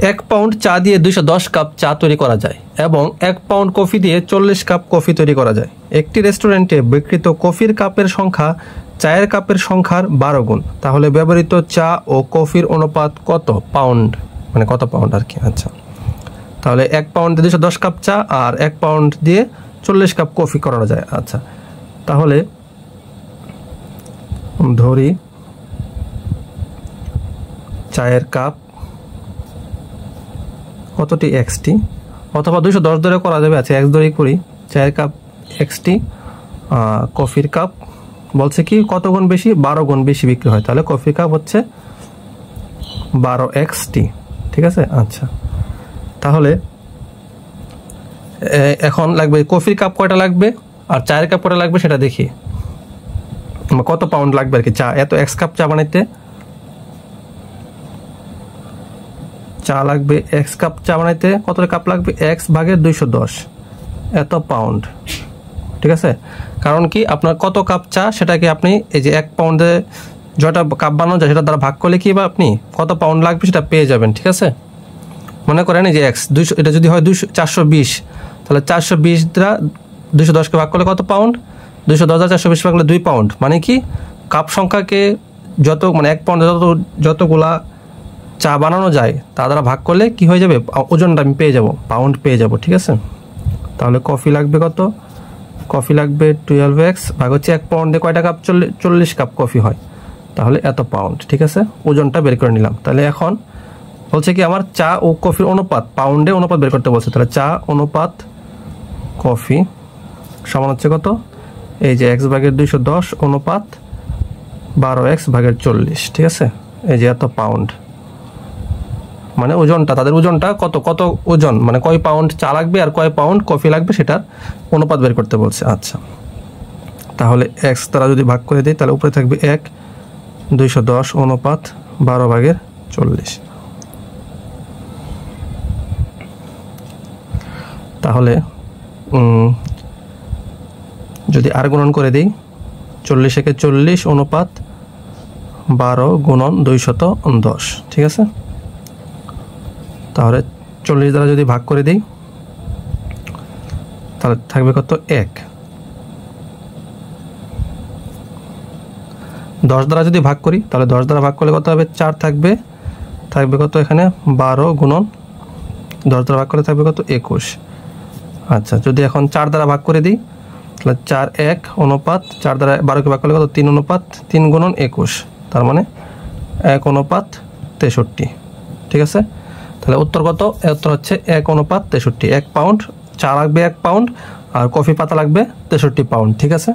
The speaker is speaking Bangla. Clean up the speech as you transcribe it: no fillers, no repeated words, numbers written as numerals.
1 পাউন্ড চা দিয়ে 210 কাপ চা তৈরি করা যায় এবং 1 পাউন্ড কফি দিয়ে 40 কাপ কফি তৈরি করা যায়। একটি রেস্টুরেন্টে বিক্রিত কফির কাপের সংখ্যা চায়ের কাপের সংখ্যার 12 গুণ। তাহলে ব্যবহৃত চা ও কফির অনুপাত কত পাউন্ড, মানে কত পাউন্ড আর কি। আচ্ছা, তাহলে 1 পাউন্ড দিয়ে 210 কাপ চা আর 1 পাউন্ড দিয়ে 40 কাপ কফি করা যায়। আচ্ছা, তাহলে ধরি চায়ের কাপ কতটি এক্সটি, অথবা 210 ধরে করা যাবে। আচ্ছা, এক্স ধরেই করি। চায়ের কাপ এক্সটি, কফির কাপ বলছে কি কত গুণ বেশি, 12 গুণ বেশি বিক্রি হয়। তাহলে কফির কাপ হচ্ছে 12 এক্সটি, ঠিক আছে। আচ্ছা, তাহলে এখন লাগবে কফির কাপ কয়টা লাগবে আর চায়ের কাপ কয়টা লাগবে সেটা দেখি। কত পাউন্ড লাগবে আর কি চা, এত এক্স কাপ চা বানাইতে চা লাগবে, এক্স কাপ চা বানাইতে কত কাপ লাগবে, এক্স ভাগের 210, এত পাউন্ড, ঠিক আছে। কারণ কি আপনার কত কাপ চা সেটাকে আপনি এই যে 1 পাউন্ডে যটা কাপ বানানো যায় সেটা দ্বারা ভাগ করলে কি বা আপনি কত পাউন্ড লাগবে সেটা পেয়ে যাবেন, ঠিক আছে। মনে করেন এই যে এক্স 200, এটা যদি হয় 420, তাহলে 420 দ্বারা 210কে ভাগ করলে কত পাউন্ড, 210 দ্বারা 420 ভাগ করলে 2 পাউন্ড। মানে কি কাপ সংখ্যাকে যত, মানে 1 পাউন্ডে যতগুলা চা বানানো যায় তা দ্বারা ভাগ করলে কি হয়ে যাবে, ওজনটা আমি পেয়ে যাব, পাউন্ড পেয়ে যাব, ঠিক আছে। তাহলে কফি লাগবে কত, কফি লাগবে 12x ভাগ হচ্ছে 1 পাউন্ডে কয়টা কাপ, 40 কাপ কফি হয়, তাহলে এত পাউন্ড, ঠিক আছে। ওজনটা বের করে নিলাম। তাহলে এখন বলছে কি আমার চা ও কফির অনুপাত, পাউন্ডে অনুপাত বের করতে বলছে। তাহলে চা অনুপাত কফি সমান হচ্ছে কত, এই যে এক্স ভাগের 210 অনুপাত 12x ভাগের 40, ঠিক আছে। এই যে এত পাউন্ড, মানে ওজনটা, তাদের ওজনটা কত কত ওজন, মানে কয় পাউন্ড চা লাগবে আর কয় পাউন্ড কফি লাগবে সেটার অনুপাত বের করতে বলছে। আচ্ছা, তাহলে এক্স দ্বারা যদি ভাগ করে দিই তাহলে উপরে থাকবে 1, 210 অনুপাত 12 ভাগের 40। তাহলে যদি আর গুণন করে দিই, 40 × 40 অনুপাত 12 গুণন 210, ঠিক আছে। তাহলে 40 দ্বারা যদি ভাগ করে দিই তাহলে থাকবে কত, 1। 10 দ্বারা যদি ভাগ করি তাহলে 10 দ্বারা ভাগ করলে কত হবে, 4 থাকবে, থাকবে কত এখানে 12 গুণন 10 দ্বারা ভাগ করলে থাকবে কত, 21। আচ্ছা, যদি এখন 4 দ্বারা ভাগ করে দিই তাহলে 4, 1 অনুপাত 4 দ্বারা 12কে ভাগ করলে কত, 3 অনুপাত 3 গুণন 21, তার মানে 1 অনুপাত 63, ঠিক আছে। তাহলে উত্তর কত, উত্তর হচ্ছে 1 অনুপাত 63। 1 পাউন্ড চা লাগবে 1 পাউন্ড আর কফি পাতা লাগবে 63 পাউন্ড, ঠিক আছে।